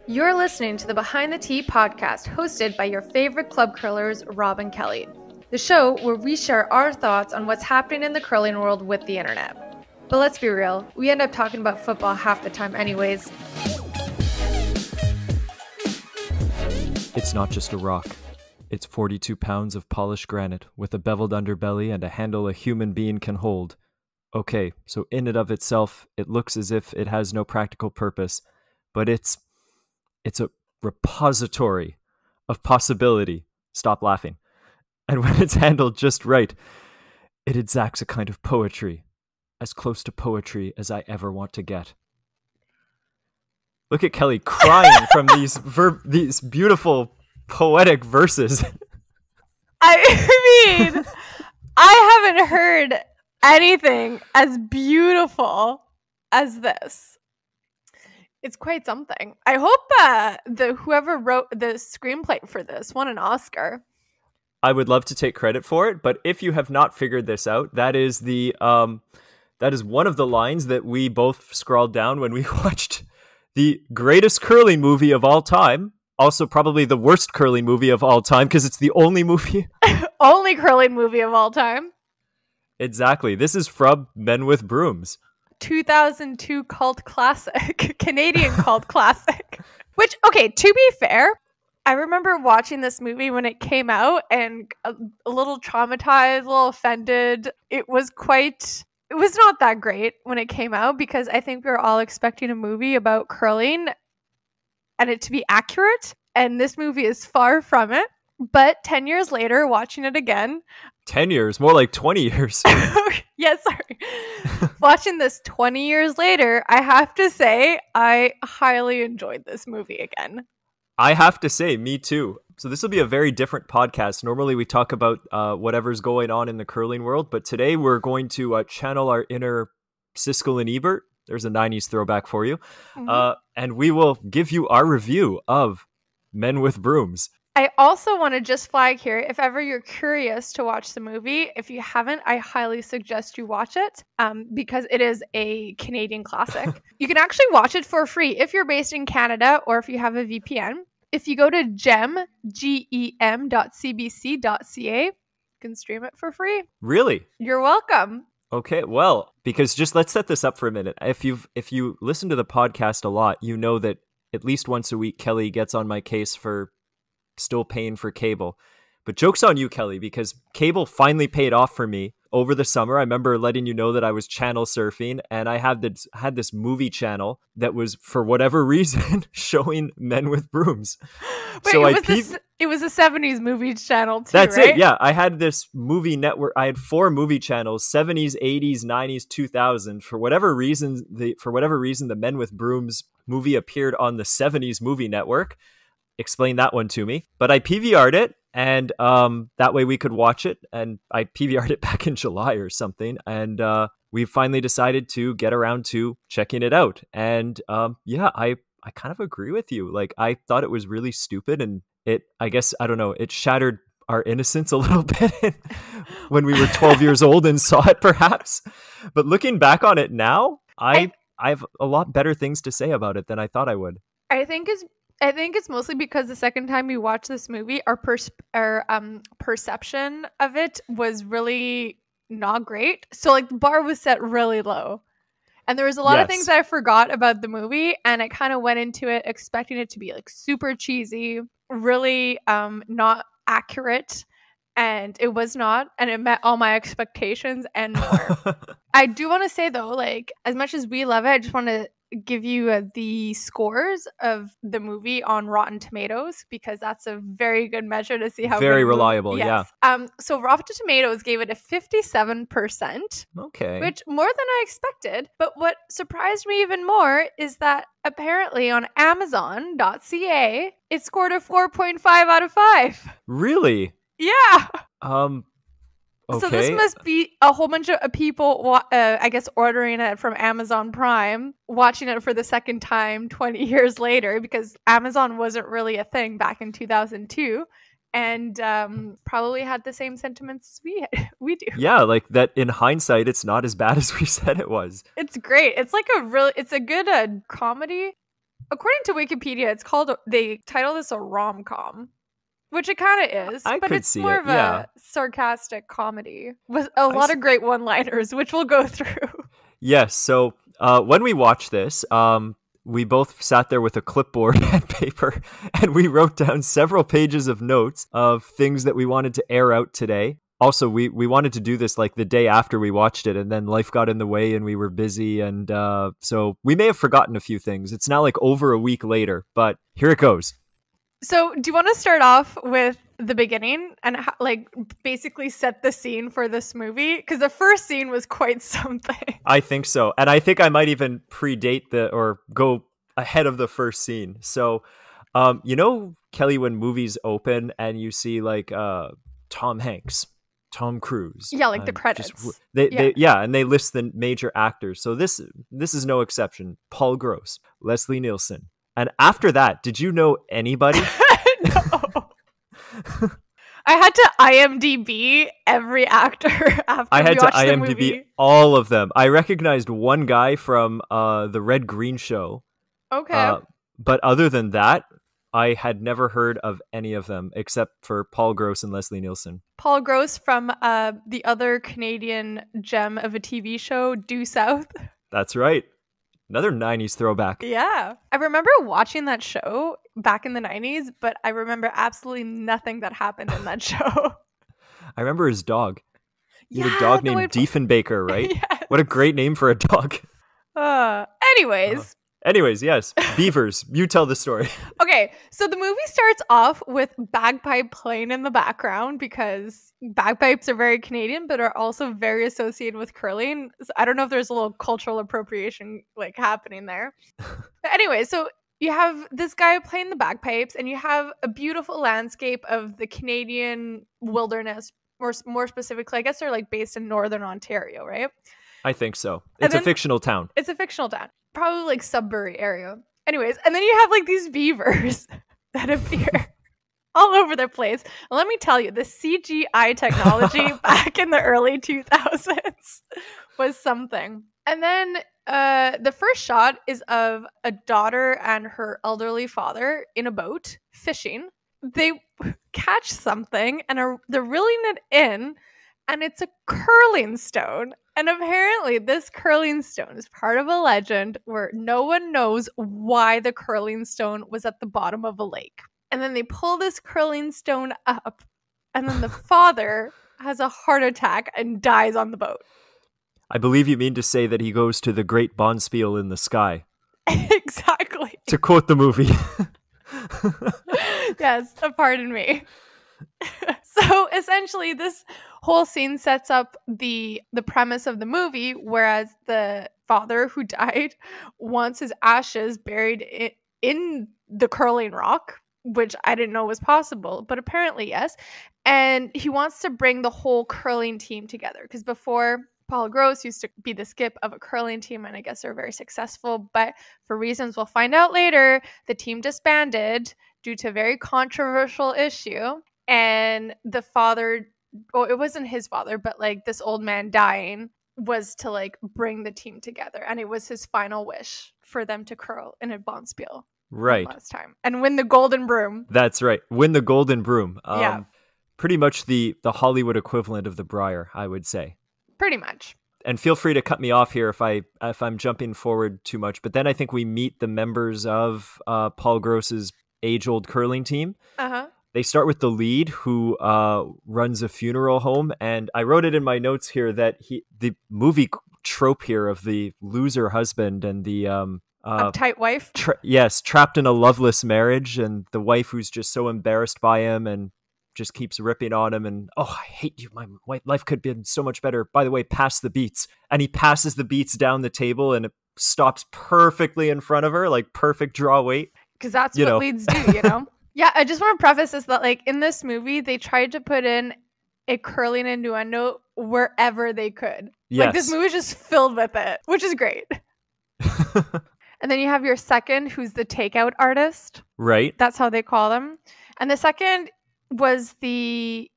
You're listening to the Behind the Tee podcast, hosted by your favorite club curlers, Rob and Kelly. The show where we share our thoughts on what's happening in the curling world with the internet. But let's be real, we end up talking about football half the time anyways. It's not just a rock. It's 42 pounds of polished granite with a beveled underbelly and a handle a human being can hold. Okay, so in and of itself, it looks as if it has no practical purpose, but it's a repository of possibility. Stop laughing. And when it's handled just right, it exacts a kind of poetry, as close to poetry as I ever want to get. Look at Kelly crying from these beautiful poetic verses. I mean, I haven't heard anything as beautiful as this. It's quite something. I hope whoever wrote the screenplay for this won an Oscar. I would love to take credit for it, but if you have not figured this out, that is one of the lines that we both scrawled down when we watched the greatest curling movie of all time. Also, probably the worst curling movie of all time because it's the only movie, only curling movie of all time. Exactly. This is from Men with Brooms. 2002 cult classic, Canadian cult classic. Which, okay, to be fair, I remember watching this movie when it came out and a little traumatized, a little offended. It was not that great when it came out because I think we were all expecting a movie about curling and it to be accurate. And this movie is far from it. But 10 years later, watching it again. 10 years? More like 20 years. Yeah, sorry. Watching this 20 years later, I have to say I highly enjoyed this movie again. I have to say, me too. So this will be a very different podcast. Normally we talk about whatever's going on in the curling world, but today we're going to channel our inner Siskel and Ebert. There's a 90s throwback for you. Mm-hmm. And we will give you our review of Men with Brooms. I also want to just flag here, if ever you're curious to watch the movie, if you haven't, I highly suggest you watch it because it is a Canadian classic. You can actually watch it for free if you're based in Canada or if you have a VPN. If you go to gem.cbc.ca, you can stream it for free. Really? You're welcome. Okay, well, because just let's set this up for a minute. If you listen to the podcast a lot, you know that at least once a week, Kelly gets on my case for still paying for cable. But joke's on you, Kelly, because cable finally paid off for me over the summer. I remember letting you know that I was channel surfing and I had this movie channel that was, for whatever reason, showing Men with Brooms. Wait, so it was a 70s movie channel too, That's right? it, yeah. I had this movie network. I had 4 movie channels, 70s, 80s, 90s, 2000. For whatever reason, the Men with Brooms movie appeared on the 70s movie network. Explain that one to me. But I PVR'd it, and that way we could watch it. And I PVR'd it back in July or something. And we finally decided to get around to checking it out. And I kind of agree with you. Like, I thought it was really stupid, and it shattered our innocence a little bit when we were 12 years old and saw it, perhaps. But looking back on it now, I have a lot better things to say about it than I thought I would. I think it's mostly because the second time we watched this movie, our perception of it was really not great. So like the bar was set really low. And there was a lot of things that I forgot about the movie, and I kind of went into it expecting it to be like super cheesy, really not accurate, and it was not, and it met all my expectations and more. I do want to say though, like, as much as we love it, I just want to give you the scores of the movie on Rotten Tomatoes because that's a very good measure to see how very reliable. Yes. Yeah. So Rotten Tomatoes gave it a 57%. Okay. Which more than I expected. But what surprised me even more is that apparently on Amazon.ca it scored a 4.5 out of 5. Really? Yeah. Okay. So this must be a whole bunch of people, I guess, ordering it from Amazon Prime, watching it for the second time 20 years later, because Amazon wasn't really a thing back in 2002, and probably had the same sentiments as we do. Yeah, like that in hindsight, it's not as bad as we said it was. It's great. It's like it's a good comedy. According to Wikipedia, they title this a rom-com, which it kind of is, but it's more of a sarcastic comedy with a lot of great one-liners, which we'll go through. Yes, so when we watched this, we both sat there with a clipboard and paper, and we wrote down several pages of notes of things that we wanted to air out today. Also, we wanted to do this like the day after we watched it, and then life got in the way and we were busy. And so we may have forgotten a few things. It's now like over a week later, but here it goes. So do you want to start off with the beginning and basically set the scene for this movie? Because the first scene was quite something. I think so. And I think I might even predate or go ahead of the first scene. So, Kelly, when movies open and you see like Tom Hanks, Tom Cruise. Yeah, like the credits. And they list the major actors. So this is no exception. Paul Gross, Leslie Nielsen. And after that, did you know anybody? No. I had to IMDb every actor after I had we watched to the IMDb movie. All of them. I recognized one guy from the Red Green Show. Okay. But other than that, I had never heard of any of them except for Paul Gross and Leslie Nielsen. Paul Gross from the other Canadian gem of a TV show, Due South. That's right. Another 90s throwback. Yeah. I remember watching that show back in the 90s, but I remember absolutely nothing that happened in that show. I remember his dog. He had a dog named Diefenbaker, right? Yes. What a great name for a dog. Anyways, yes. Beavers, you tell the story. Okay, so the movie starts off with bagpipe playing in the background because bagpipes are very Canadian, but are also very associated with curling. So I don't know if there's a little cultural appropriation happening there. But anyway, so you have this guy playing the bagpipes, and you have a beautiful landscape of the Canadian wilderness, or more specifically, I guess they're based in Northern Ontario, right? I think so. It's a fictional town. It's a fictional town. Probably Sudbury area. Anyways, and then you have these beavers that appear all over the place. And let me tell you, the CGI technology back in the early 2000s was something. And then the first shot is of a daughter and her elderly father in a boat fishing. They catch something and they're reeling it in, and it's a curling stone. And apparently this curling stone is part of a legend where no one knows why the curling stone was at the bottom of a lake. And then they pull this curling stone up, and then the father has a heart attack and dies on the boat. I believe you mean to say that he goes to the great bonspiel in the sky. Exactly. To quote the movie. Yes, pardon me. So essentially this whole scene sets up the premise of the movie, whereas the father who died wants his ashes buried in the curling rock, which I didn't know was possible, but apparently yes. And he wants to bring the whole curling team together, because before, Paul Gross used to be the skip of a curling team, and I guess they're very successful, but for reasons we'll find out later, the team disbanded due to a very controversial issue. And the father, well, it wasn't his father, but this old man dying was to bring the team together, and it was his final wish for them to curl in a bonspiel. Right. Last time. And win the golden broom. That's right. Win the golden broom. Yeah. Pretty much the Hollywood equivalent of the Briar, I would say. Pretty much. And feel free to cut me off here if I'm jumping forward too much. But then I think we meet the members of Paul Gross's age-old curling team. Uh-huh. They start with the lead, who runs a funeral home. And I wrote it in my notes here that the movie trope here of the loser husband and the uptight wife. Trapped in a loveless marriage, and the wife who's just so embarrassed by him and just keeps ripping on him. And, oh, I hate you. My life could have been so much better. By the way, pass the beats. And he passes the beats down the table, and it stops perfectly in front of her, perfect draw weight. Because that's what leads do, Yeah, I just want to preface this that in this movie, they tried to put in a curling innuendo wherever they could. Yes. This movie is just filled with it, which is great. And then you have your second, who's the takeout artist. Right. That's how they call them. And the second was it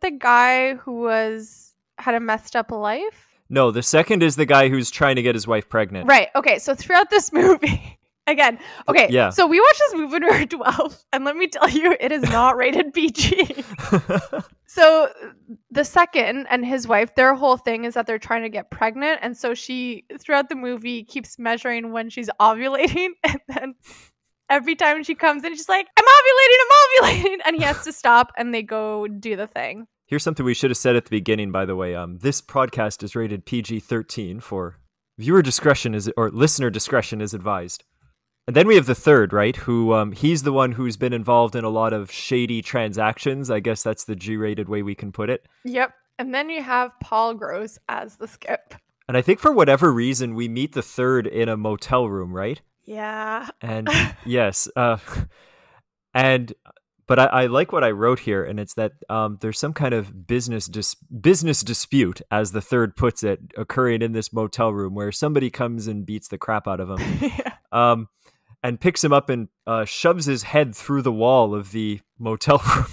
the guy who had a messed up life? No, the second is the guy who's trying to get his wife pregnant. Right. Okay. So throughout this movie, Again, okay, Yeah. so we watched this movie when we were 12, and let me tell you, it is not rated PG. So the second and his wife, their whole thing is that they're trying to get pregnant, and so she, throughout the movie, keeps measuring when she's ovulating, and then every time she comes in, she's like, I'm ovulating, and he has to stop, and they go do the thing. Here's something we should have said at the beginning, by the way. This podcast is rated PG-13 for viewer discretion or listener discretion is advised. And then we have the third, right? Who he's the one who's been involved in a lot of shady transactions. I guess that's the G-rated way we can put it. Yep. And then you have Paul Gross as the Skip. And I think for whatever reason, we meet the third in a motel room, right? Yeah. And yes. But I like what I wrote here, and it's that there's some kind of business dispute, as the third puts it, occurring in this motel room where somebody comes and beats the crap out of him. Yeah. And picks him up and shoves his head through the wall of the motel room.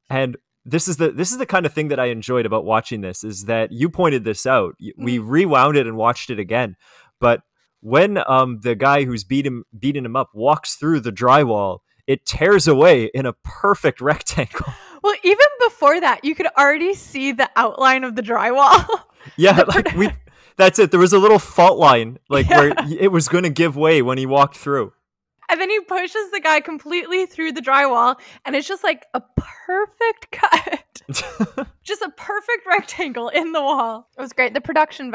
And this is the kind of thing that I enjoyed about watching this, is that you pointed this out. We rewound it and watched it again. But when the guy who's beating him up walks through the drywall, it tears away in a perfect rectangle. Well, even before that, you could already see the outline of the drywall. Yeah, that's it. There was a little fault line, where it was going to give way when he walked through. And then he pushes the guy completely through the drywall, and it's just like a perfect cut. Just a perfect rectangle in the wall. It was great. The production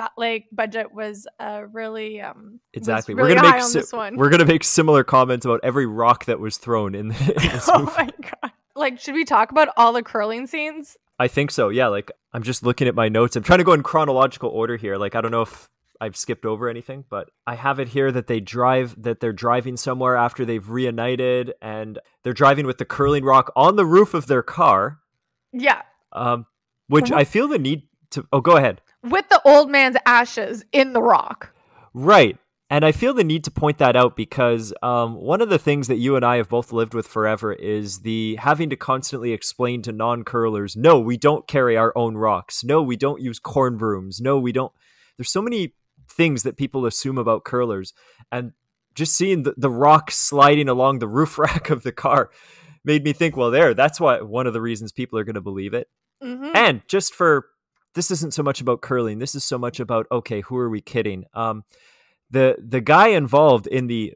budget was really exactly. Was really high on this one. We're gonna make similar comments about every rock that was thrown in this movie. Oh my god! Should we talk about all the curling scenes? I think so. Yeah. I'm just looking at my notes. I'm trying to go in chronological order here. I don't know if I've skipped over anything, but I have it here that they're driving somewhere after they've reunited, and they're driving with the curling rock on the roof of their car. Yeah. Which I feel the need to... Oh, go ahead. With the old man's ashes in the rock. Right. And I feel the need to point that out because one of the things that you and I have both lived with forever is the having to constantly explain to non-curlers, no, we don't carry our own rocks. No, we don't use corn brooms. No, we don't... There's so many things that people assume about curlers, and just seeing the rock sliding along the roof rack of the car made me think, well, that's why one of the reasons people are going to believe it. Mm-hmm. And just this isn't so much about curling, this is so much about, okay, who are we kidding? The guy involved in the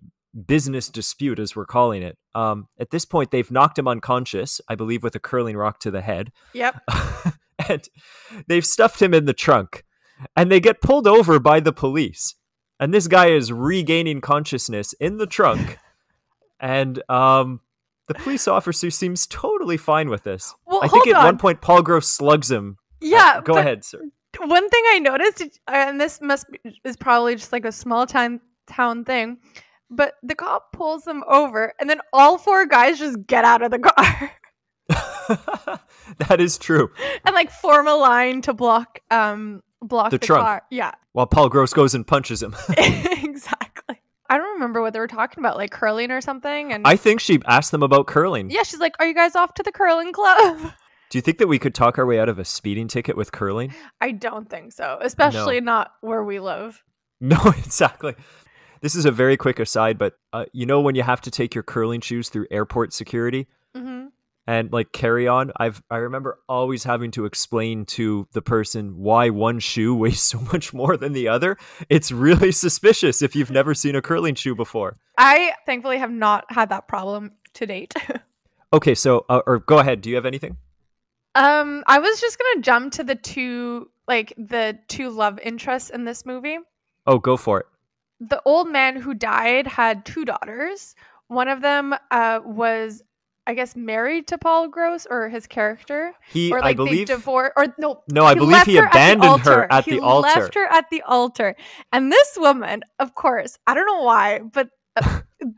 business dispute, as we're calling it, at this point they've knocked him unconscious, I believe, with a curling rock to the head. Yep. And they've stuffed him in the trunk. And they get pulled over by the police. And this guy is regaining consciousness in the trunk. And the police officer seems totally fine with this. Well, I think at one point, Paul Gross slugs him. Yeah. Go ahead, sir. One thing I noticed, and this is probably just a small town thing, but the cop pulls them over, and then all four guys just get out of the car. That is true. And form a line to block the trunk. Car. Yeah. While Paul Gross goes and punches him. Exactly. I don't remember what they were talking about, curling or something. And I think she asked them about curling. Yeah, she's like, "Are you guys off to the curling club?" Do you think that we could talk our way out of a speeding ticket with curling? I don't think so, especially not where we live. No, exactly. This is a very quick aside, but when you have to take your curling shoes through airport security? Mm-hmm. And carry on, I remember always having to explain to the person why one shoe weighs so much more than the other. It's really suspicious if you've never seen a curling shoe before. I thankfully have not had that problem to date. Okay, so or go ahead. Do you have anything? I was just gonna jump to the two love interests in this movie. Oh, go for it. The old man who died had two daughters. One of them was, I guess, married to Paul Gross, or his character. I believe, they divorced, or no. No, I believe he abandoned her at the altar. He left her at the altar. And this woman, of course, I don't know why, but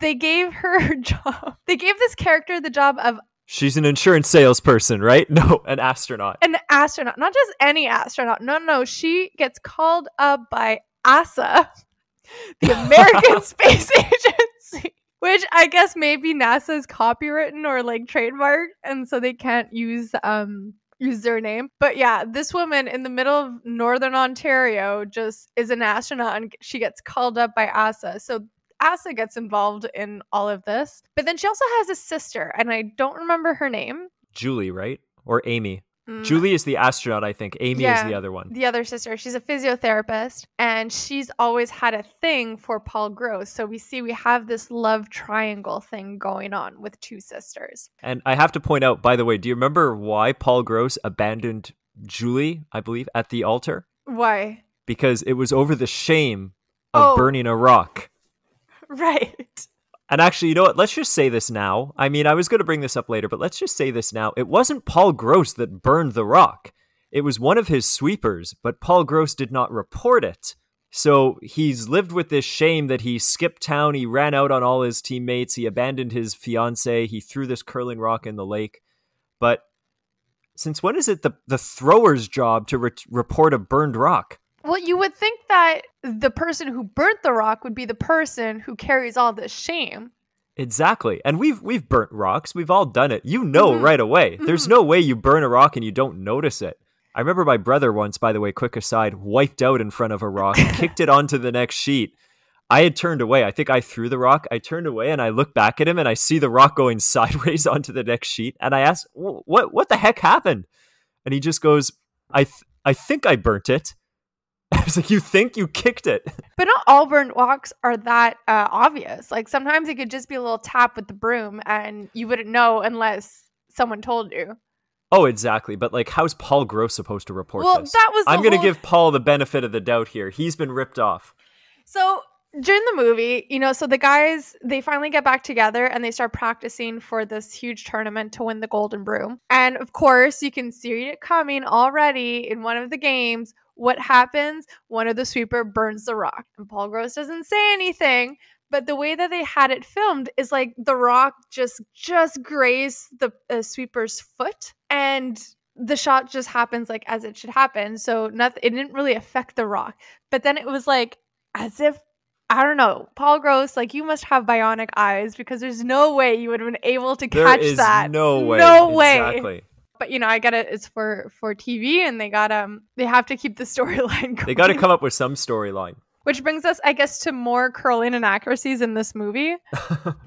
they gave her a job. They gave this character the job of... She's an insurance salesperson, right? No, an astronaut. An astronaut. Not just any astronaut. No. She gets called up by NASA, the American Space Agency. Which I guess maybe NASA's copywritten or trademarked, and so they can't use their name. But yeah, this woman in the middle of Northern Ontario just is an astronaut, and she gets called up by NASA. So Asa gets involved in all of this. But then she also has a sister, and I don't remember her name. Julie, right? Or Amy. Julie is the astronaut, I think. Amy is the other one. The other sister. She's a physiotherapist, and she's always had a thing for Paul Gross. So we have this love triangle thing going on with two sisters. And I have to point out, by the way, do you remember why Paul Gross abandoned Julie, I believe, at the altar? Why? Because it was over the shame of burning a rock. Right. And actually, you know what? Let's just say this now. I mean, I was going to bring this up later, but let's just say this now. It wasn't Paul Gross that burned the rock. It was one of his sweepers, but Paul Gross did not report it. So he's lived with this shame that he skipped town, he ran out on all his teammates, he abandoned his fiancée, he threw this curling rock in the lake. But since when is it the thrower's job to report a burned rock? Well, you would think that the person who burnt the rock would be the person who carries all this shame. Exactly. And we've burnt rocks. We've all done it. You know right away. There's no way you burn a rock and you don't notice it. I remember my brother once, by the way, quick aside, wiped out in front of a rock, kicked it onto the next sheet. I had turned away. I think I threw the rock. I turned away and I look back at him and I see the rock going sideways onto the next sheet. And I asked, what the heck happened? And he just goes, I think I burnt it. I was like, you think you kicked it? But not all burnt rocks are that obvious. Like sometimes it could just be a little tap with the broom and you wouldn't know unless someone told you. Oh, exactly. But like, how's Paul Gross supposed to report this? That was I'm going to give Paul the benefit of the doubt here. He's been ripped off. So during the movie, so the guys, they finally get back together and they start practicing for this huge tournament to win the Golden Broom. And of course, you can see it coming already in one of the games. What happens? One of the sweeper burns the rock. And Paul Gross doesn't say anything. But the way that they had it filmed is like the rock just grazed the sweeper's foot. And the shot just happens like as it should happen. So it didn't really affect the rock. But then it was like as if, I don't know, Paul Gross, like you must have bionic eyes because there's no way you would have been able to catch that. No way. No way. Exactly. But I get it. It's for TV, and they have to keep the storyline going. They got to come up with some storyline. Which brings us, I guess, to more curling inaccuracies in this movie.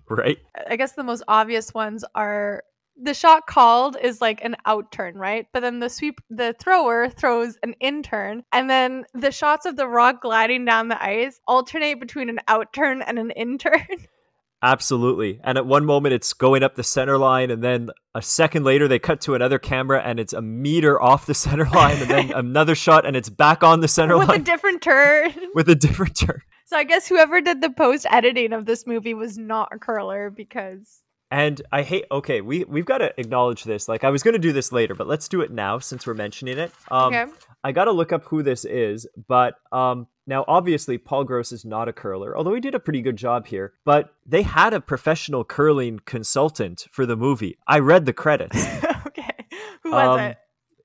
Right. I guess the most obvious ones are the shot called is like an out turn, right? But then the thrower throws an in turn, and then the shots of the rock gliding down the ice alternate between an out turn and an in turn. Absolutely. And at one moment it's going up the center line, and then a second later they cut to another camera and it's a meter off the center line, and then another shot and it's back on the center line. With a different turn. With a different turn. So I guess whoever did the post editing of this movie was not a curler because... And I hate... Okay, we've got to acknowledge this. Like, I was going to do this later, but let's do it now since we're mentioning it. Okay. I got to look up who this is, but... Now, obviously, Paul Gross is not a curler, although he did a pretty good job here. But they had a professional curling consultant for the movie. I read the credits. Okay. Who was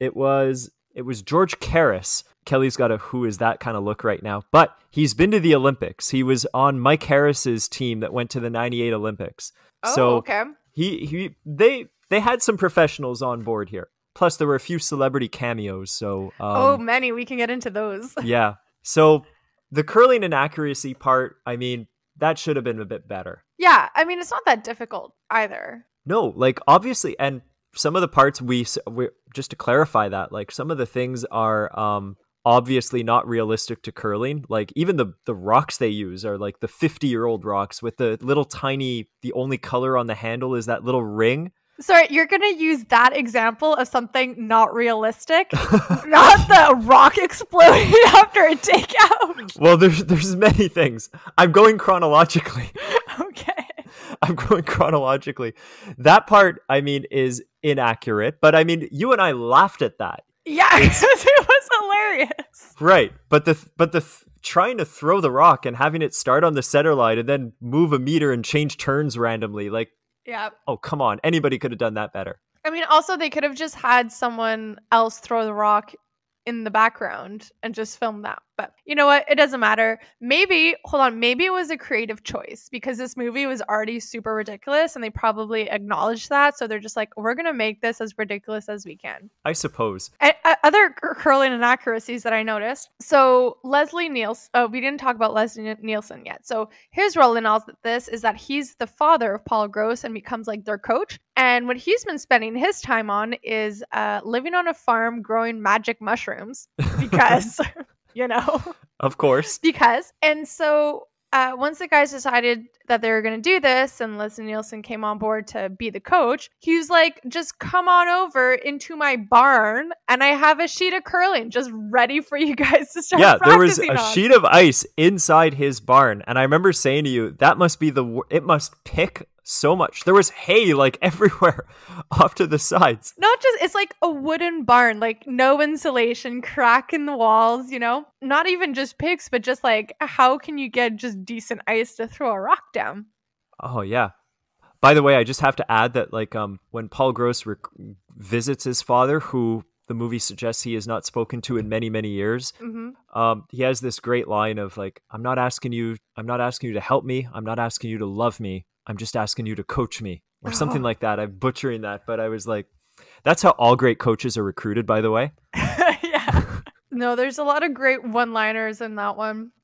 it? It was George Karras. Kelly's got a who is that kind of look right now. But he's been to the Olympics. He was on Mike Harris's team that went to the 98 Olympics. Oh, so okay. They had some professionals on board here. Plus, there were a few celebrity cameos. So many. We can get into those. Yeah. So the curling inaccuracy part, I mean, that should have been a bit better. Yeah, I mean, it's not that difficult either. No, like obviously, and some of the parts we just to clarify that, like some of the things are obviously not realistic to curling. Like even the rocks they use are like the 50-year-old rocks with the little tiny, the only color on the handle is that little ring. Sorry, you're going to use that example of something not realistic, not the rock exploding after a takeout. Well, there's many things. I'm going chronologically. Okay. I'm going chronologically. That part, I mean, is inaccurate, but I mean, you and I laughed at that. Yeah, because it was hilarious. Right, but the trying to throw the rock and having it start on the center line and then move a meter and change turns randomly, like. Yeah. Oh, come on. Anybody could have done that better. I mean, also, they could have just had someone else throw the rock in the background and just film that. But you know what? It doesn't matter. Maybe it was a creative choice because this movie was already super ridiculous and they probably acknowledged that. So they're just like, we're going to make this as ridiculous as we can. I suppose. Other curling inaccuracies that I noticed. So Leslie Nielsen, we didn't talk about Leslie Nielsen yet. So his role in all this is that he's the father of Paul Gross and becomes like their coach. And what he's been spending his time on is living on a farm growing magic mushrooms because... You know, of course, because. And so once the guys decided that they were going to do this and Lesnar Nielsen came on board to be the coach, he was like, just come on over into my barn and I have a sheet of curling just ready for you guys to start practicing. There was a sheet of ice inside his barn. And I remember saying to you, that must be it must pick so much. There was hay like everywhere off to the sides. Not just, it's like a wooden barn, like no insulation, crack in the walls, you know? Not even just pigs, but just like, how can you get just decent ice to throw a rock down? Oh, yeah. By the way, I just have to add that like when Paul Gross visits his father, who the movie suggests he has not spoken to in many, many years, he has this great line of like, I'm not asking you to help me. I'm not asking you to love me. I'm just asking you to coach me or something like that. I'm butchering that, but I was like, that's how all great coaches are recruited, by the way. Yeah. No, there's a lot of great one-liners in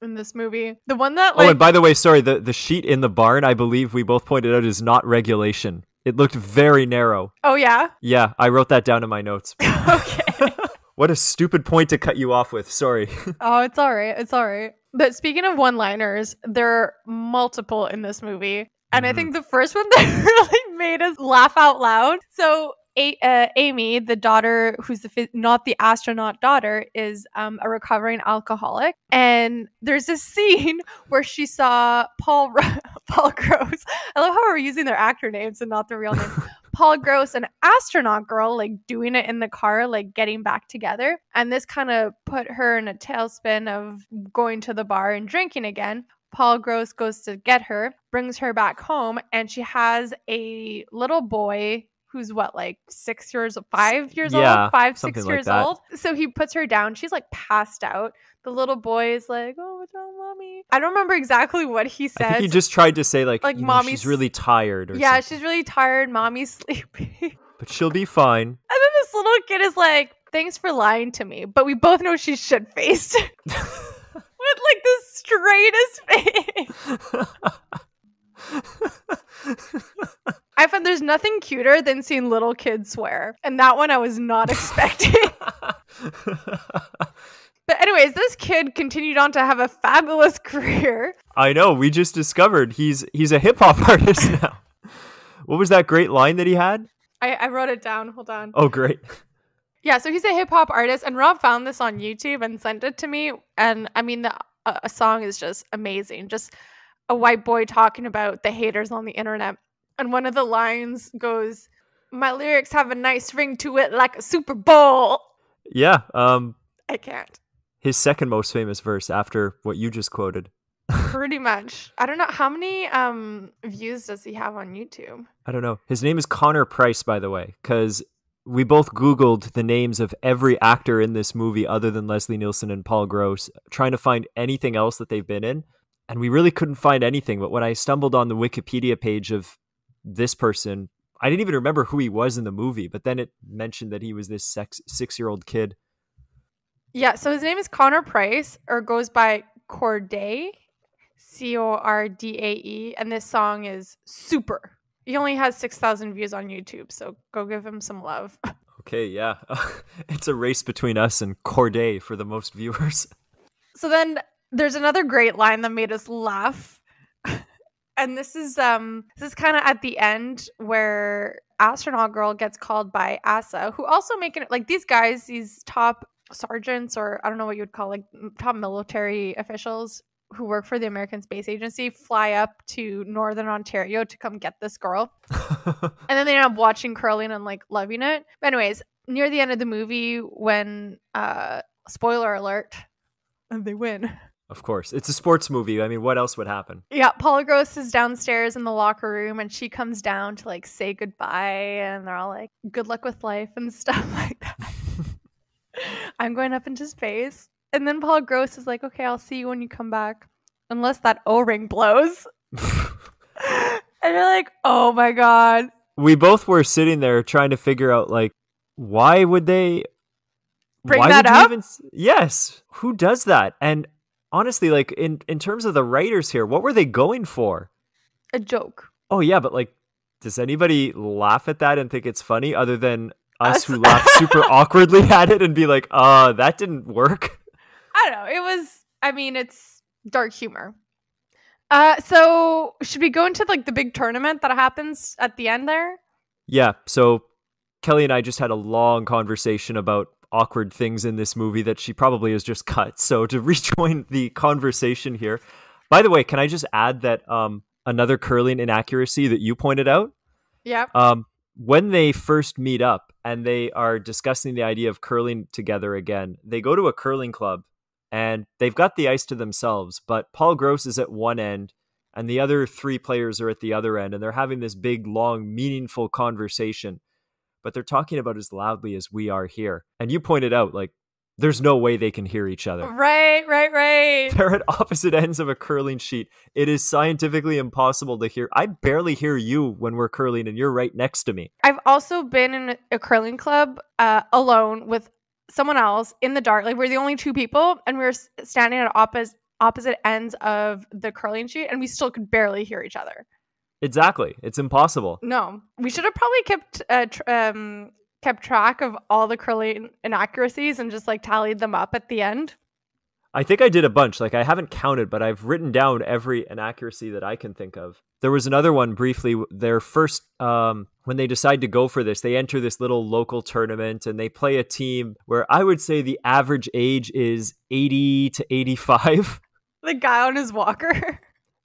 this movie. The one that like... Oh, and by the way, sorry, the sheet in the barn, I believe we both pointed out, is not regulation. It looked very narrow. Oh, yeah? Yeah, I wrote that down in my notes. Okay. What a stupid point to cut you off with. Sorry. Oh, it's all right. It's all right. But speaking of one-liners, there are multiple in this movie. And I think the first one that really made us laugh out loud. So Amy, the daughter, who's not the astronaut daughter, is a recovering alcoholic. And there's this scene where she saw Paul Gross. I love how we're using their actor names and not their real names. Paul Gross, an astronaut girl, like doing it in the car, like getting back together. And this kind of put her in a tailspin of going to the bar and drinking again. Paul Gross goes to get her, brings her back home, and she has a little boy who's like 6 years, 5 years old, 6 years old. So he puts her down. She's like passed out. The little boy is like, oh, what's wrong, mommy? I don't remember exactly what he says. I think he just tried to say like mommy's, she's really tired or something. She's really tired. Mommy's sleepy. But she'll be fine. And then this little kid is like, thanks for lying to me. But we both know she's shit-faced. With like the straightest face. I found there's nothing cuter than seeing little kids swear. And that one I was not expecting. But anyways, this kid continued on to have a fabulous career. I know. We just discovered he's a hip hop artist now. What was that great line that he had? I wrote it down. Hold on. Oh, great. Yeah, so he's a hip hop artist, and Rob found this on YouTube and sent it to me. And I mean, a song is just amazing. Just a white boy talking about the haters on the internet. And one of the lines goes, "My lyrics have a nice ring to it like a Super Bowl." Yeah. I can't. His second most famous verse after what you just quoted. Pretty much. I don't know. How many views does he have on YouTube? I don't know. His name is Connor Price, by the way, because we both Googled the names of every actor in this movie other than Leslie Nielsen and Paul Gross, trying to find anything else that they've been in. And we really couldn't find anything. But when I stumbled on the Wikipedia page of this person, I didn't even remember who he was in the movie. But then it mentioned that he was this 6-year-old kid. Yeah, so his name is Connor Price, or goes by Cordae, Cordae. And this song is super. He only has 6,000 views on YouTube, so go give him some love. Okay, yeah. It's a race between us and Cordae for the most viewers. So then there's another great line that made us laugh. And this is kind of at the end where Astronaut Girl gets called by Asa, who also making it like these guys, these top sergeants, or I don't know what you would call like top military officials who work for the American Space Agency, fly up to Northern Ontario to come get this girl. And then they end up watching curling and like loving it. But anyways, near the end of the movie when spoiler alert, they win. Of course. It's a sports movie. I mean, what else would happen? Yeah, Paula Gross is downstairs in the locker room and she comes down to like say goodbye, and they're all like, good luck with life and stuff like that. I'm going up into space. And then Paul Gross is like, okay, I'll see you when you come back. Unless that O-ring blows. And you're like, oh my God. We both were sitting there trying to figure out, like, why would they bring that up? Yes. Who does that? And honestly, like, in terms of the writers here, what were they going for? A joke. Oh, yeah, but like, does anybody laugh at that and think it's funny other than us who laugh super awkwardly at it and be like, that didn't work? I don't know. It's dark humor. So should we go into like the big tournament that happens at the end there? Yeah. So Kelly and I just had a long conversation about awkward things in this movie that she probably has just cut. So to rejoin the conversation here, by the way, can I just add that another curling inaccuracy that you pointed out? Yeah. When they first meet up and they are discussing the idea of curling together again, they go to a curling club. And they've got the ice to themselves, but Paul Gross is at one end and the other three players are at the other end. And they're having this big, long, meaningful conversation, but they're talking about as loudly as we are here. And you pointed out, like, there's no way they can hear each other. Right. They're at opposite ends of a curling sheet. It is scientifically impossible to hear. I barely hear you when we're curling and you're right next to me. I've also been in a curling club alone with someone else in the dark. Like, we're the only two people and we were standing at opposite ends of the curling sheet and we still could barely hear each other. Exactly. It's impossible. No, we should have probably kept track of all the curling inaccuracies and just like tallied them up at the end. I think I did a bunch. Like, I haven't counted, but I've written down every inaccuracy that I can think of. There was another one briefly. Their first, when they decide to go for this, they enter this little local tournament and they play a team where I would say the average age is 80 to 85. The guy on his walker.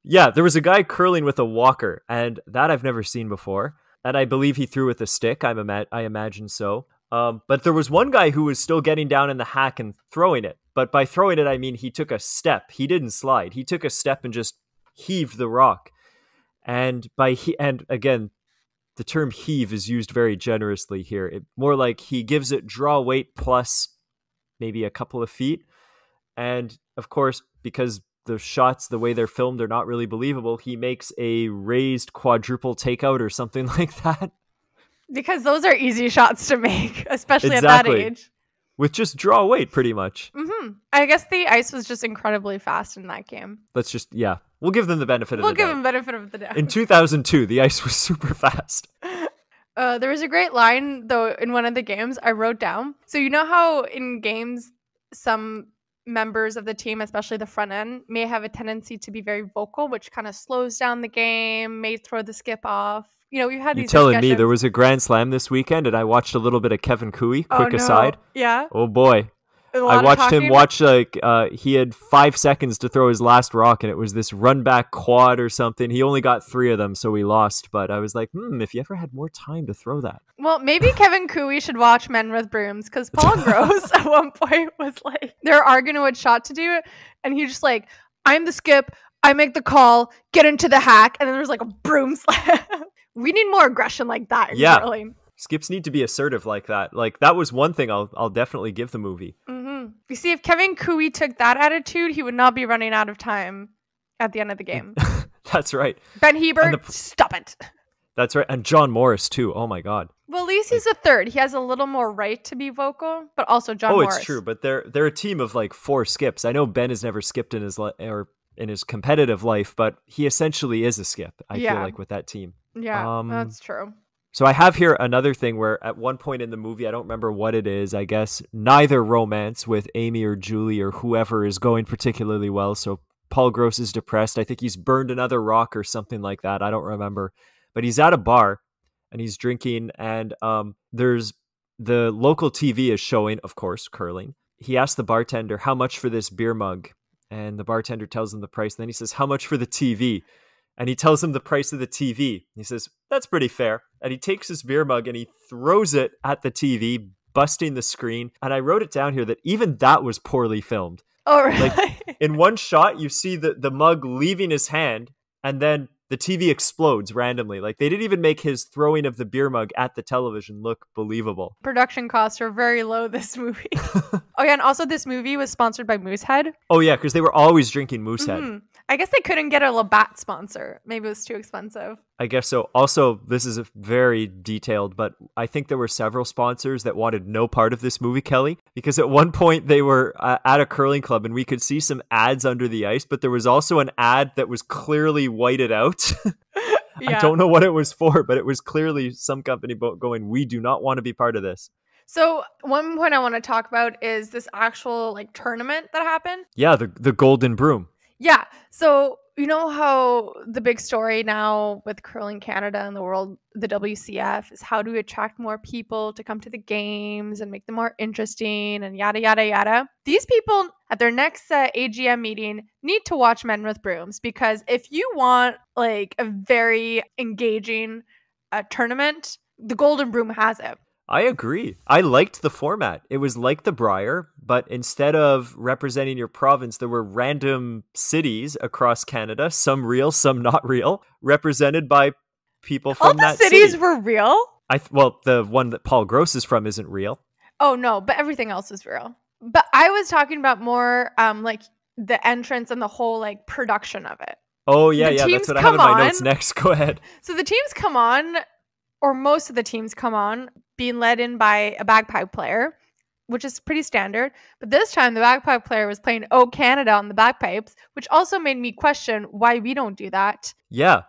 Yeah, there was a guy curling with a walker, and that I've never seen before. And I believe he threw with a stick. I imagine so. But there was one guy who was still getting down in the hack and throwing it. But by throwing it, I mean he took a step. He didn't slide. He took a step and just heaved the rock. And and again, the term heave is used very generously here. More like he gives it draw weight plus maybe a couple of feet. And of course, because the shots, the way they're filmed, are not really believable, he makes a raised quadruple takeout or something like that. Because those are easy shots to make, especially at that age. With just draw weight, pretty much. Mm-hmm. I guess the ice was just incredibly fast in that game. We'll give them the benefit of the doubt. We'll give them benefit of the doubt. In 2002, the ice was super fast. There was a great line, though, in one of the games I wrote down. So you know how in games, some members of the team, especially the front end, may have a tendency to be very vocal, which kind of slows down the game, may throw the skip off. You know, we've had these discussions. You're telling me there was a Grand Slam this weekend and I watched a little bit of Kevin Cooey, quick aside. Yeah. Oh boy. I watched him watch, he had 5 seconds to throw his last rock and it was this run back quad or something. He only got 3 of them, so we lost. But I was like, if you ever had more time to throw that. Well, maybe Kevin Cooey should watch Men with Brooms, because Paul Gross at one point was like, they're arguing what shot to do. And he just like, I'm the skip, I make the call, get into the hack. And then there's like a broom slam. We need more aggression like that in curling. Skips need to be assertive like that. Like, that was one thing I'll definitely give the movie. Mm-hmm. You see, if Kevin Cooey took that attitude, he would not be running out of time at the end of the game. That's right. Ben Hebert, stop it. That's right. And John Morris, too. Oh, my God. Well, at least he's a third. He has a little more right to be vocal, but also John Morris. Oh, it's true. But they're a team of like 4 skips. I know Ben has never skipped in his in his competitive life, but he essentially is a skip, I feel like, with that team. Yeah, that's true. So I have here another thing where at one point in the movie, I don't remember what it is, I guess neither romance with Amy or Julie or whoever is going particularly well. So Paul Gross is depressed. I think he's burned another rock or something like that. I don't remember. But he's at a bar and he's drinking, and there's the local TV is showing, of course, curling. He asks the bartender, how much for this beer mug? And the bartender tells him the price. And then he says, how much for the TV? And he tells him the price of the TV. He says, that's pretty fair. And he takes his beer mug and he throws it at the TV, busting the screen. And I wrote it down here that even that was poorly filmed. Oh, really? Like, in one shot, you see the mug leaving his hand, and then the TV explodes randomly. Like, they didn't even make his throwing of the beer mug at the television look believable. Production costs are very low this movie. Oh yeah, and also this movie was sponsored by Moosehead. Oh yeah, because they were always drinking Moosehead. Mm-hmm. I guess they couldn't get a Labatt sponsor. Maybe it was too expensive. I guess so. Also, this is very detailed, but I think there were several sponsors that wanted no part of this movie, Kelly, because at one point they were at a curling club and we could see some ads under the ice, but there was also an ad that was clearly whited out. Yeah. I don't know what it was for, but it was clearly some company going, we do not want to be part of this. So one point I want to talk about is this actual like tournament that happened. Yeah, the Golden Broom. Yeah. So you know how the big story now with Curling Canada and the world, the WCF, is how to attract more people to come to the games and make them more interesting and yada, yada, yada. These people at their next AGM meeting need to watch Men with Brooms, because if you want like a very engaging tournament, the Golden Broom has it. I agree. I liked the format. It was like the Briar, but instead of representing your province, there were random cities across Canada, some real, some not real, represented by people from that city. All the cities were real? Well, the one that Paul Gross is from isn't real. Oh, no, but everything else is real. But I was talking about more like the entrance and the whole like production of it. Oh, yeah, that's what I have in my notes next. Go ahead. So the teams come on, or most of the teams come on, being led in by a bagpipe player, which is pretty standard. But this time, the bagpipe player was playing "O Canada" on the bagpipes, which also made me question why we don't do that. Yeah,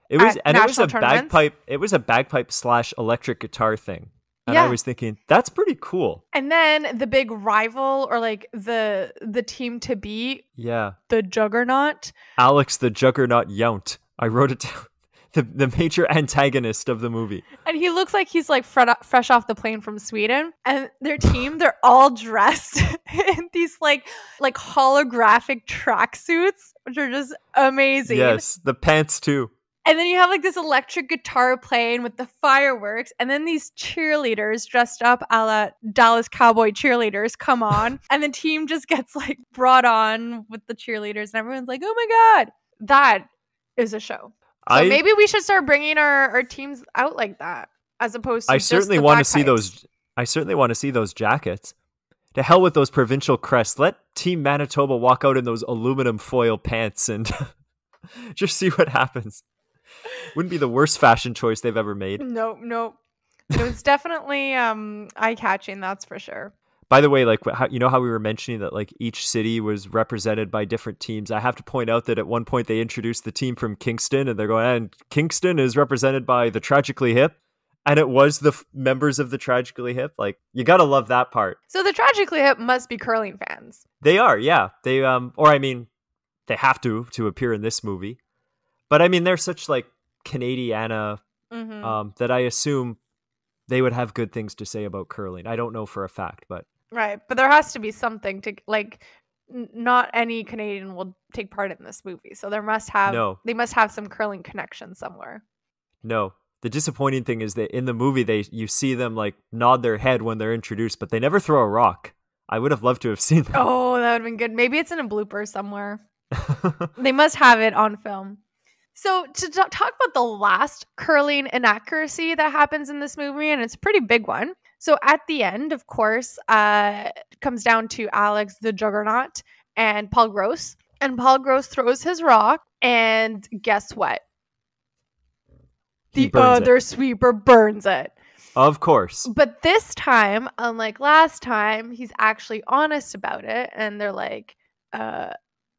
it was a bagpipe. It was a bagpipe / electric guitar thing, and I was thinking that's pretty cool. And then the big rival, or like the team to beat, the Juggernaut, Alex the Juggernaut Yount. I wrote it down. The major antagonist of the movie. And he looks like he's like fresh off the plane from Sweden. And their team, they're all dressed in these like holographic tracksuits, which are just amazing. Yes, the pants too. And then you have like this electric guitar playing with the fireworks. And then these cheerleaders dressed up a la Dallas Cowboy cheerleaders come on. And the team just gets like brought on with the cheerleaders. And everyone's like, oh my God, that is a show. So maybe we should start bringing our teams out like that, as opposed to. I certainly want to see those. I certainly want to see those jackets. To hell with those provincial crests. Let Team Manitoba walk out in those aluminum foil pants and just see what happens. Wouldn't be the worst fashion choice they've ever made. No. It was definitely eye-catching. That's for sure. By the way, like, you know how we were mentioning that like each city was represented by different teams? I have to point out that at one point they introduced the team from Kingston, and they're going, and Kingston is represented by the Tragically Hip. And it was the members of the Tragically Hip. Like, you got to love that part. So the Tragically Hip must be curling fans. They are, yeah. They, they have to appear in this movie. But I mean, they're such like Canadiana that I assume they would have good things to say about curling. I don't know for a fact, but. Right, but there has to be something to like. Not any Canadian will take part in this movie, so they must have some curling connection somewhere. No, the disappointing thing is that in the movie you see them like nod their head when they're introduced, but they never throw a rock. I would have loved to have seen that. Oh, that would have been good. Maybe it's in a blooper somewhere. They must have it on film. So to talk about the last curling inaccuracy that happens in this movie, and it's a pretty big one. So at the end, of course, comes down to Alex the Juggernaut and Paul Gross. And Paul Gross throws his rock, and guess what? The other sweeper burns it. Of course. But this time, unlike last time, he's actually honest about it. And they're like,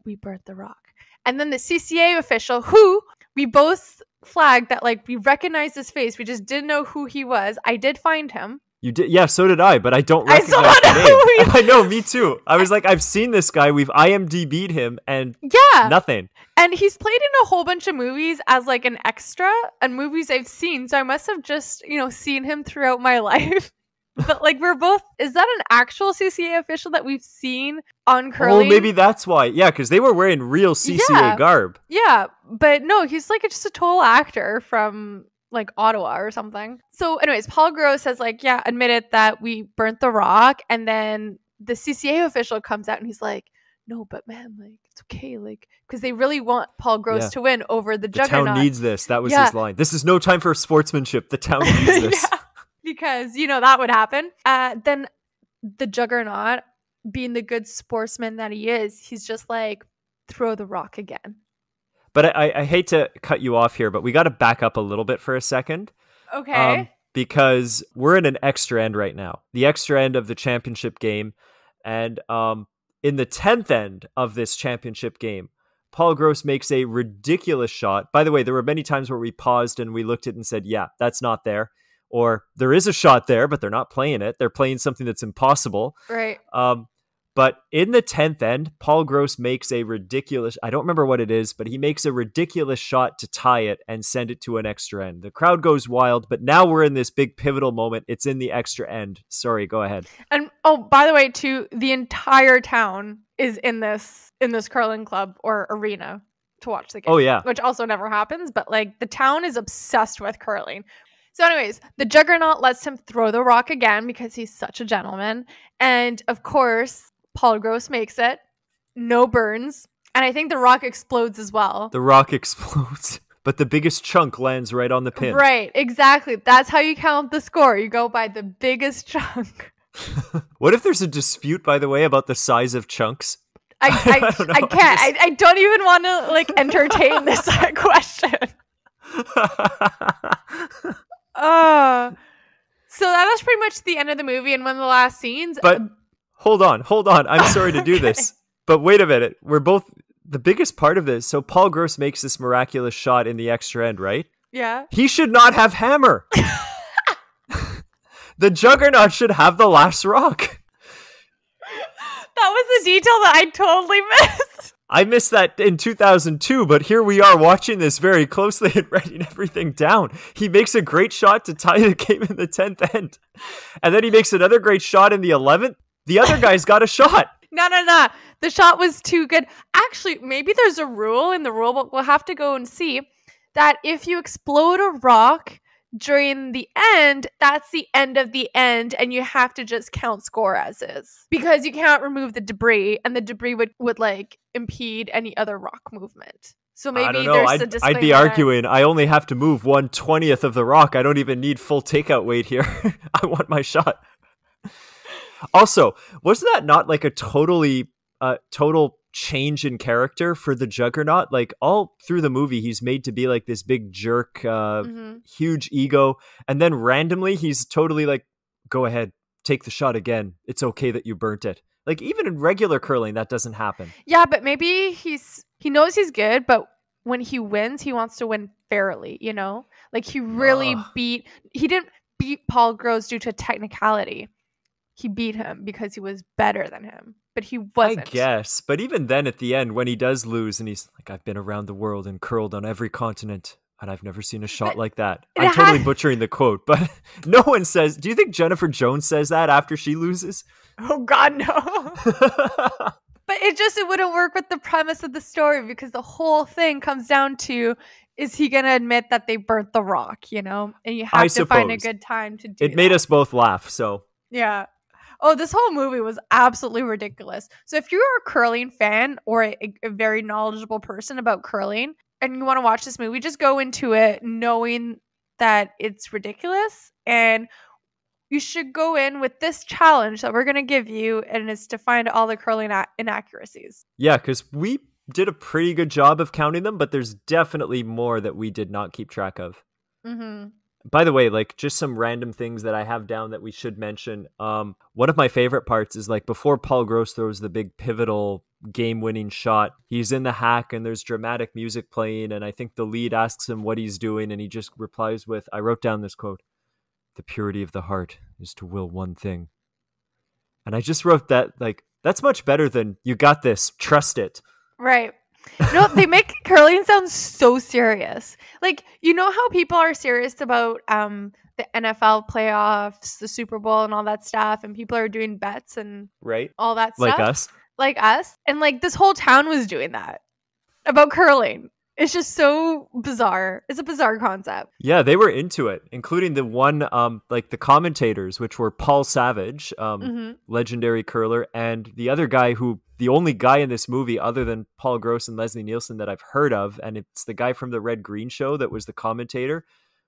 we burnt the rock. And then the CCA official, who we both flagged that like we recognized his face, we just didn't know who he was. I did find him. You did? Yeah, so did I, but I don't recognize the name. I know, me too. I was like, I've seen this guy. We've IMDb'd him and nothing. And he's played in a whole bunch of movies as like an extra and movies I've seen. So I must have just, seen him throughout my life. But like we're both, is that an actual CCA official that we've seen on curling? Oh, maybe that's why. Yeah, because they were wearing real CCA garb. Yeah, but no, he's like just a total actor from like Ottawa or something. So anyways, Paul Gross has like, admitted that we burnt the rock. And then the CCA official comes out and he's like, no, but man, like, it's okay. Like, because they really want Paul Gross to win over the Juggernaut. The town needs this. That was his line. This is no time for sportsmanship. The town needs this. Because, that would happen. Then the Juggernaut, being the good sportsman that he is, he's just like, throw the rock again. But I hate to cut you off here, but we got to back up a little bit for a second. Okay. Because we're in an extra end right now. The extra end of the championship game. And in the 10th end of this championship game, Paul Gross makes a ridiculous shot. By the way, there were many times where we paused and we looked at it and said, yeah, that's not there. Or there is a shot there, but they're not playing it. They're playing something that's impossible. Right. But in the 10th end, Paul Gross makes a ridiculous, I don't remember what it is, but he makes a ridiculous shot to tie it and send it to an extra end. The crowd goes wild, but now we're in this big pivotal moment. It's in the extra end. Sorry, go ahead. And by the way, too, the entire town is in this curling club or arena to watch the game. Oh, yeah. Which also never happens, but like the town is obsessed with curling. So anyways, the Juggernaut lets him throw the rock again because he's such a gentleman. And of course, Paul Gross makes it. No burns. And I think the rock explodes as well. The rock explodes, but the biggest chunk lands right on the pin. Right, exactly. That's how you count the score. You go by the biggest chunk. What if there's a dispute, by the way, about the size of chunks? I can't. I don't even want to like entertain this question. So that was pretty much the end of the movie and one of the last scenes. But hold on. I'm sorry to do this, but wait a minute. We're both the biggest part of this. So Paul Gross makes this miraculous shot in the extra end, right? Yeah. He should not have hammer. The Juggernaut should have the last rock. That was a detail that I totally missed. I missed that in 2002, but here we are watching this very closely and writing everything down. He makes a great shot to tie the game in the 10th end. And then he makes another great shot in the 11th. The other guy's got a shot. No. The shot was too good. Actually, maybe there's a rule in the rule book. We'll have to go and see that if you explode a rock during the end, that's the end of the end, and you have to just count score as is. Because you can't remove the debris, and the debris would like impede any other rock movement. So maybe I don't know. there's a disclaimer. I'd be arguing I only have to move 1/20th of the rock. I don't even need full takeout weight here. I want my shot. Also, wasn't that not like a total change in character for the Juggernaut? Like all through the movie, he's made to be like this big jerk, huge ego. And then randomly, he's totally like, go ahead, take the shot again. It's okay that you burnt it. Like even in regular curling, that doesn't happen. Yeah, but maybe he knows he's good, but when he wins, he wants to win fairly, Like he really he didn't beat Paul Gross due to technicality. He beat him because he was better than him, but he wasn't. I guess. But even then at the end, when he does lose and he's like, I've been around the world and curled on every continent and I've never seen a shot like that. I'm totally butchering the quote, but no one says, do you think Jennifer Jones says that after she loses? Oh God, no. But it wouldn't work with the premise of the story because the whole thing comes down to, is he going to admit that they burnt the rock, And you have to find a good time to do that. It made us both laugh, so. Yeah. Oh, this whole movie was absolutely ridiculous. So if you're a curling fan or a very knowledgeable person about curling and you want to watch this movie, just go into it knowing that it's ridiculous. And you should go in with this challenge that we're going to give you, and it's to find all the curling inaccuracies. Yeah, because we did a pretty good job of counting them, but there's definitely more that we did not keep track of. Mm-hmm. By the way, like just some random things that I have down that we should mention. One of my favorite parts is like before Paul Gross throws the big pivotal game-winning shot, he's in the hack and there's dramatic music playing. And I think the lead asks him what he's doing. And he just replies with, I wrote down this quote, "The purity of the heart is to will one thing." And I just wrote that like, that's much better than you got this, trust it. Right. They make curling sound so serious. Like, how people are serious about the NFL playoffs, the Super Bowl and all that stuff, and people are doing bets and all that stuff. Like us. And like this whole town was doing that about curling. It's just so bizarre. It's a bizarre concept. Yeah, they were into it, including the one, like the commentators, which were Paul Savage, legendary curler, and the other guy the only guy in this movie other than Paul Gross and Leslie Nielsen that I've heard of, and it's the guy from the Red Green Show that was the commentator,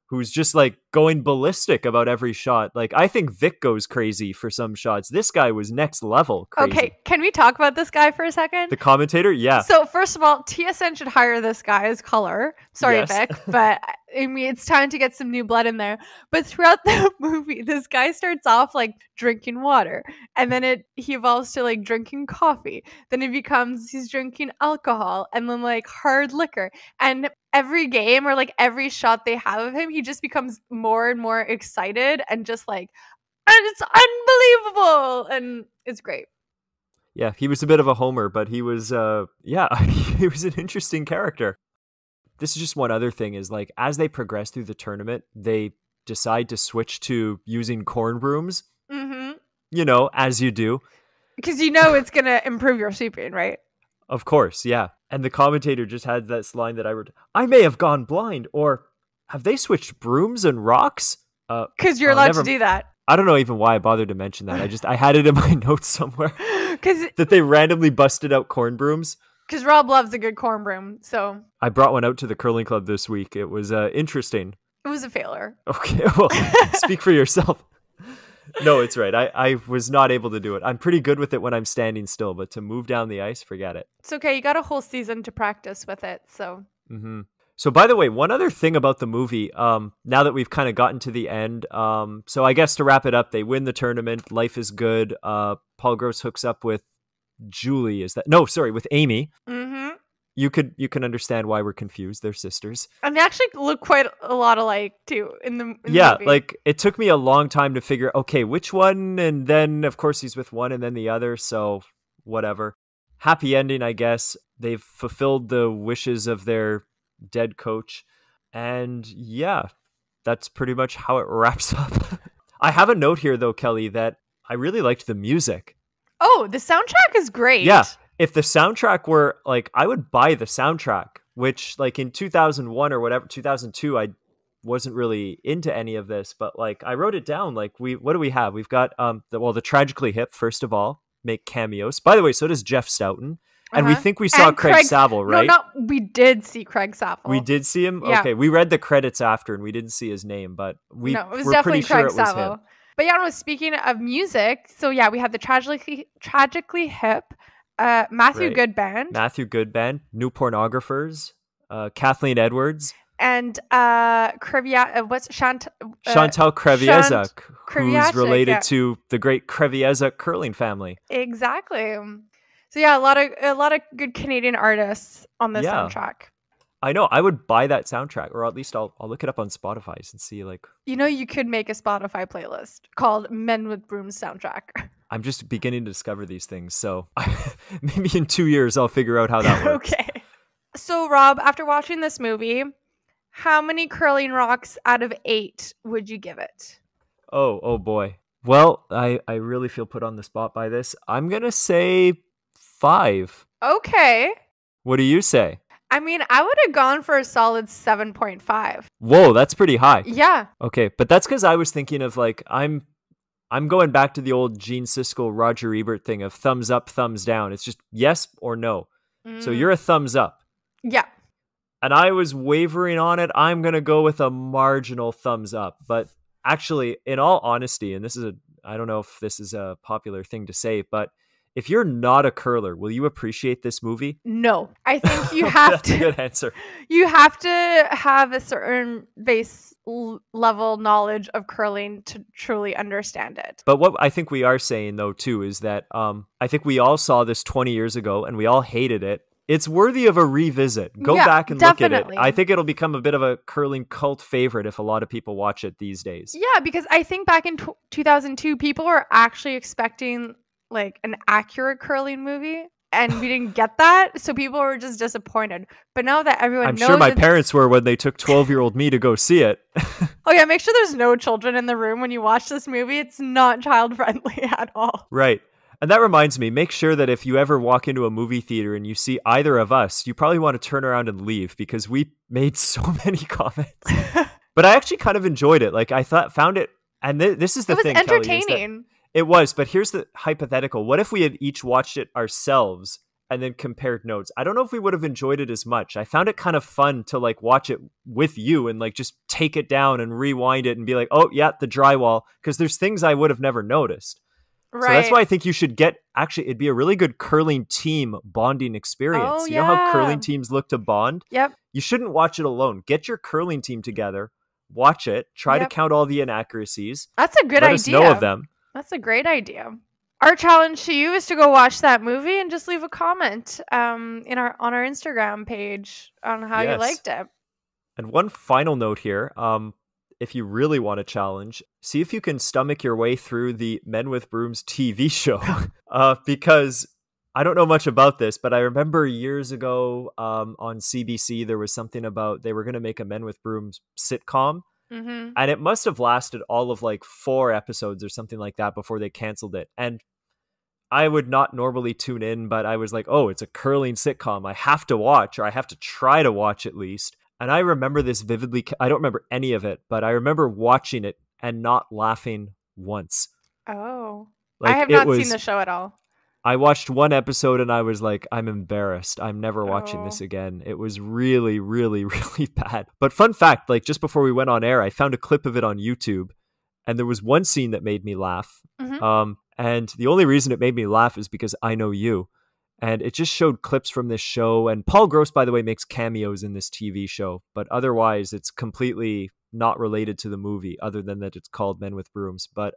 who's just like going ballistic about every shot. Like, I think Vic goes crazy for some shots. This guy was next level crazy. Okay, can we talk about this guy for a second? The commentator? Yeah. So first of all, TSN should hire this guy as color. Sorry, yes. Vic, but I mean, it's time to get some new blood in there. But throughout the movie, this guy starts off like drinking water, and then he evolves to like drinking coffee. Then he's drinking alcohol, and then like hard liquor. And every game or like every shot they have of him, he just becomes more and more excited and just like, and it's unbelievable, and it's great. Yeah, he was a bit of a homer, but he was, he was an interesting character. This is just one other thing is like, as they progress through the tournament, they decide to switch to using corn brooms, as you do. Because it's going to improve your sweeping, right? Of course, yeah. And the commentator just had this line that I read, I may have gone blind, or have they switched brooms and rocks? Because you're allowed to do that. I don't know even why I bothered to mention that. I had it in my notes somewhere that they randomly busted out corn brooms. Because Rob loves a good corn broom, so. I brought one out to the curling club this week. It was interesting. It was a failure. Okay, well, speak for yourself. No, it's right. I was not able to do it. I'm pretty good with it when I'm standing still, but to move down the ice, forget it. It's okay. You got a whole season to practice with it, so. Mm-hmm. So, by the way, one other thing about the movie, now that we've kind of gotten to the end, so I guess to wrap it up, they win the tournament. Life is good. Paul Gross hooks up with Julie. With Amy. Mm-hmm. You can understand why we're confused. They're sisters. And they actually look quite a lot alike, too, in the movie. Like, it took me a long time to figure, okay, which one? And then, of course, he's with one and then the other, so whatever. Happy ending, I guess. They've fulfilled the wishes of their dead coach. And, yeah, that's pretty much how it wraps up. I have a note here, though, Kelly, that I really liked the music. Oh, the soundtrack is great. Yeah. If the soundtrack were like, I would buy the soundtrack, which like in 2001 or whatever, 2002, I wasn't really into any of this, but like I wrote it down. Like what do we have? We've got the Tragically Hip, first of all, make cameos. By the way, so does Jeff Stoughton. And we think we saw Craig Saville, right? No, we did see Craig Saville. We did see him? Yeah. Okay, we read the credits after and we didn't see his name, but it was definitely pretty Craig sure it was Saville. him. But yeah, speaking of music, so yeah, we had the Tragically Hip, Matthew Goodband, New Pornographers, Kathleen Edwards, and Chantal Kreviazuk, who's related to the great Kreviazuk curling family. Exactly. So yeah, a lot of good Canadian artists on this soundtrack. I know. I would buy that soundtrack, or at least I'll look it up on Spotify and see like. You could make a Spotify playlist called Men with Brooms soundtrack. I'm just beginning to discover these things, so maybe in 2 years I'll figure out how that works. Okay. So Rob, after watching this movie, how many curling rocks out of 8 would you give it? Oh boy. Well, I really feel put on the spot by this. I'm gonna say 5. Okay. What do you say? I mean, I would have gone for a solid 7.5. Whoa, that's pretty high. Yeah. Okay, but that's because I was thinking of like I'm going back to the old Gene Siskel, Roger Ebert thing of thumbs up, thumbs down. It's just yes or no. So you're a thumbs up. Yeah. And I was wavering on it. I'm going to go with a marginal thumbs up. But actually, in all honesty, and I don't know if this is a popular thing to say, but if you're not a curler, will you appreciate this movie? No. I think you have That's a good answer. You have to have a certain base level knowledge of curling to truly understand it. But what I think we are saying, though, too, is that I think we all saw this 20 years ago and we all hated it. It's worthy of a revisit. Go back and definitely. Look at it. I think it'll become a bit of a curling cult favorite if a lot of people watch it these days. Yeah, because I think back in 2002, people were actually expecting like an accurate curling movie, and we didn't get that, so people were just disappointed. But now that everyone knows, I'm sure my parents were when they took 12-year-old me to go see it. Oh yeah, make sure there's no children in the room when you watch this movie. It's not child friendly at all. Right. And that reminds me, make sure that if you ever walk into a movie theater and you see either of us, you probably want to turn around and leave because we made so many comments. But I actually kind of enjoyed it. Like I found it, and this is the thing, it was Kelly, entertaining. It was, but here's the hypothetical. What if we had each watched it ourselves and then compared notes? I don't know if we would have enjoyed it as much. I found it kind of fun to like watch it with you and like just take it down and rewind it and be like, oh yeah, the drywall. Because there's things I would have never noticed. Right. So that's why I think you should actually, it'd be a really good curling team bonding experience. Oh, you know how curling teams look to bond? Yep. You shouldn't watch it alone. Get your curling team together, watch it, try to count all the inaccuracies. That's a good idea. Let us know of them. That's a great idea. Our challenge to you is to go watch that movie and just leave a comment on our Instagram page on how you liked it. And one final note here. If you really want a challenge, see if you can stomach your way through the Men with Brooms TV show. Because I don't know much about this, but I remember years ago on CBC, there was something about they were going to make a Men with Brooms sitcom. Mm-hmm. And it must have lasted all of like 4 episodes or something like that before they canceled it. And I would not normally tune in, but I was like, oh, it's a curling sitcom. I have to watch, or I have to try to watch at least. And I remember this vividly. I don't remember any of it, but I remember watching it and not laughing once. Oh, like, I have not seen the show at all. I watched 1 episode and I was like, I'm embarrassed. I'm never watching this again. It was really, really, really bad. But fun fact, like just before we went on air, I found a clip of it on YouTube and there was one scene that made me laugh. Mm-hmm. And the only reason it made me laugh is because I know you. And it just showed clips from this show. And Paul Gross, by the way, makes cameos in this TV show. But otherwise, it's completely not related to the movie other than that it's called Men with Brooms. But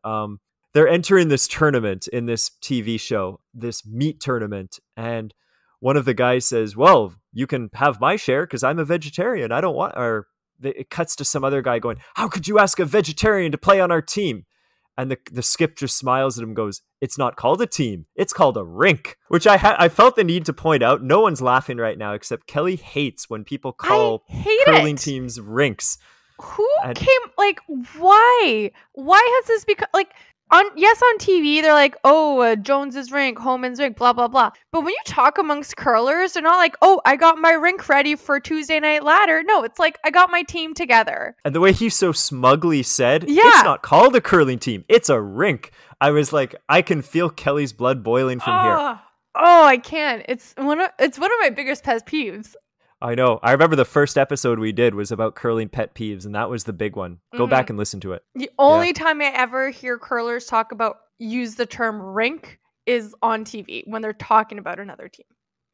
they're entering this tournament in this TV show, this meat tournament. And one of the guys says, well, you can have my share because I'm a vegetarian. I don't want, or it cuts to some other guy going, how could you ask a vegetarian to play on our team? And the skip just smiles at him and goes, it's not called a team. It's called a rink, which I felt the need to point out. No one's laughing right now, except Kelly hates when people call curling teams rinks. Who why? Why has this become, like, on TV, they're like, oh, Jones's rink, Holman's rink, blah, blah, blah. But when you talk amongst curlers, they're not like, oh, I got my rink ready for Tuesday Night Ladder. No, it's like, I got my team together. And the way he so smugly said, it's not called a curling team. It's a rink. I was like, I can feel Kelly's blood boiling from here. Oh, I can't. It's one of my biggest pet peeves. I know. I remember the first episode we did was about curling pet peeves, and that was the big one. Go back and listen to it. The only time I ever hear curlers use the term rink is on TV when they're talking about another team.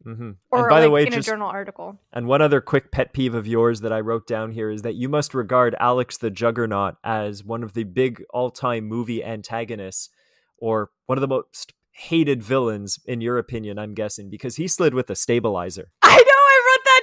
Mm-hmm. Or by the way, in a journal article. And one other quick pet peeve of yours that I wrote down here is that you must regard Alex the Juggernaut as one of the big all-time movie antagonists, or one of the most hated villains, in your opinion, I'm guessing, because he slid with a stabilizer. I know!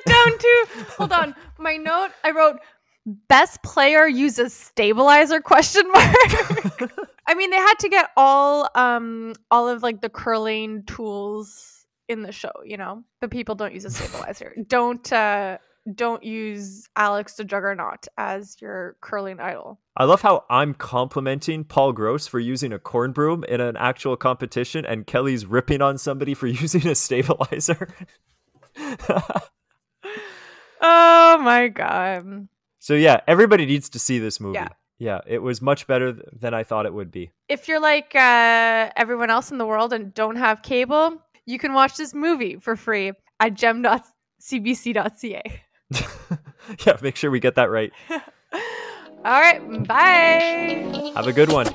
Down too. Hold on. My note, I wrote best player uses stabilizer ? I mean, they had to get all of like the curling tools in the show, you know, but people don't use a stabilizer. Don't use Alex the Juggernaut as your curling idol. I love how I'm complimenting Paul Gross for using a corn broom in an actual competition, and Kelly's ripping on somebody for using a stabilizer. Oh my god. So yeah, everybody needs to see this movie. Yeah, it was much better than I thought it would be. If you're like everyone else in the world and don't have cable, you can watch this movie for free at gem.cbc.ca. Yeah, make sure we get that right. All right, bye. Have a good one.